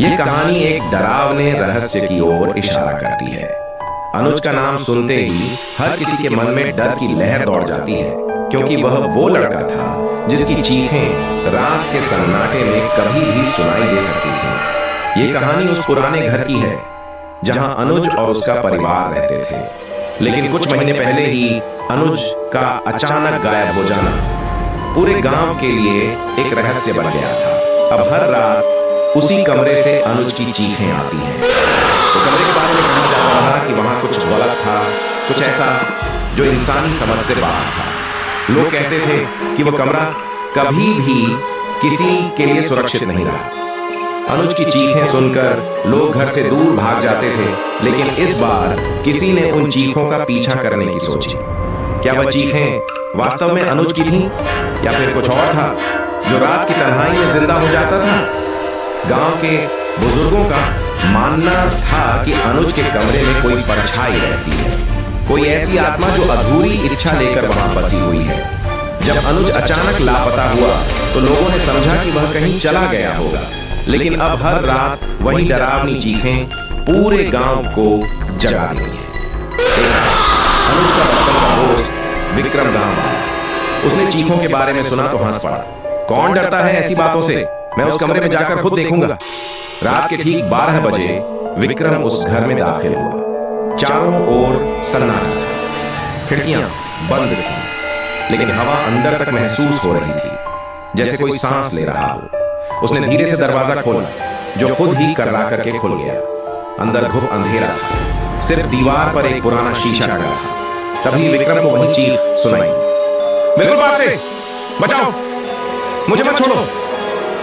ये कहानी एक डरावने रहस्य की ओर इशारा करती है। अनुज का नाम सुनते ही हर किसी के मन में डर की लहर दौड़ जाती है, क्योंकि वह वो लड़का था जिसकी चीखें रात के सन्नाटे में कभी भी सुनाई दे सकती थी। ये कहानी उस पुराने घर की है जहां अनुज और उसका परिवार रहते थे। लेकिन कुछ महीने पहले ही अनुज का अचानक गायब हो जाना पूरे गांव के लिए एक रहस्य बन गया था। अब हर रात उसी कमरे से अनुज की चीखें आती हैं। तो कमरे के बारे में कहा जाता था कि वहां कुछ गलत था, कुछ ऐसा जो इंसानी समझ से बाहर था। लोग कहते थे कि वो कमरा कभी भी किसी के लिए सुरक्षित नहीं रहा। अनुज की चीखें सुनकर लोग घर से दूर भाग जाते थे, लेकिन इस बार किसी ने उन चीखों का पीछा करने की सोची। क्या वह चीखें वास्तव में अनुज की थीं, या फिर कुछ और था जो रात की तन्हाई में जिंदा हो जाता था? गांव के बुजुर्गों का मानना था कि अनुज के कमरे में कोई परछाई रहती है, कोई ऐसी आत्मा जो अधूरी इच्छा लेकर वहां बसी हुई है। जब अनुज अचानक लापता हुआ तो लोगों ने समझा कि वह कहीं चला गया होगा, लेकिन अब हर रात वही डरावनी चीखें पूरे गांव को जगा देती हैं। अनुज का बचपन का दोस्त विक्रम गांव आया। उसने चीखों के बारे में सुना तो हंस पड़ा। कौन डरता है ऐसी बातों से? मैं उस कमरे में जाकर खुद देखूंगा। रात के ठीक 12 बजे विक्रम उस घर में दाखिल हुआ। चारों ओर सन्नाटा था, खिड़कियां बंद थीं, लेकिन हवा अंदर तक महसूस हो रही थी, जैसे कोई सांस ले रहा हो। उसने धीरे से दरवाजा खोला, जो खुद ही कर्रा करके खुल गया। अंदर घुप अंधेरा था, सिर्फ दीवार पर एक पुराना शीशा लगा था। तभी विक्रम को वही चीख सुनाई, बिल्कुल पास से, बचाओ, मुझे मत छोड़ो।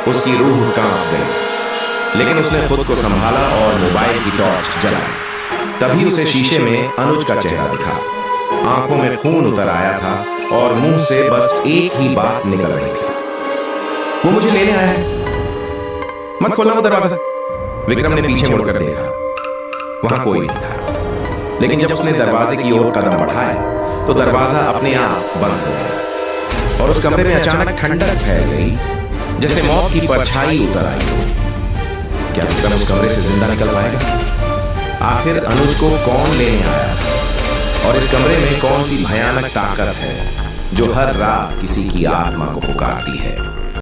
उसकी रूह कांप गई, लेकिन उसने खुद को संभाला और मोबाइल की टॉर्च जलाई। तभी उसे शीशे में अनुज का चेहरा दिखा। आंखों में खून उतर आया था और मुंह से बस एक ही बात निकल रही थी, वो मुझे लेने आया है, मत खोलना वो दरवाजा। विक्रम ने पीछे मुड़कर देखा, वहां कोई नहीं था। लेकिन जब उसने दरवाजे की ओर कदम बढ़ाया तो दरवाजा अपने आप बंद हो गया और उस कमरे में अचानक ठंडक फैल गई, जैसे मौत की परछाई उतर आई हो। क्या विक्रम उस कमरे से जिंदा निकल पाएगा? आखिर अनुज को कौन लेने आया और इस कमरे में कौन सी भयानक ताकत है जो हर रात किसी की आत्मा को पुकारती है?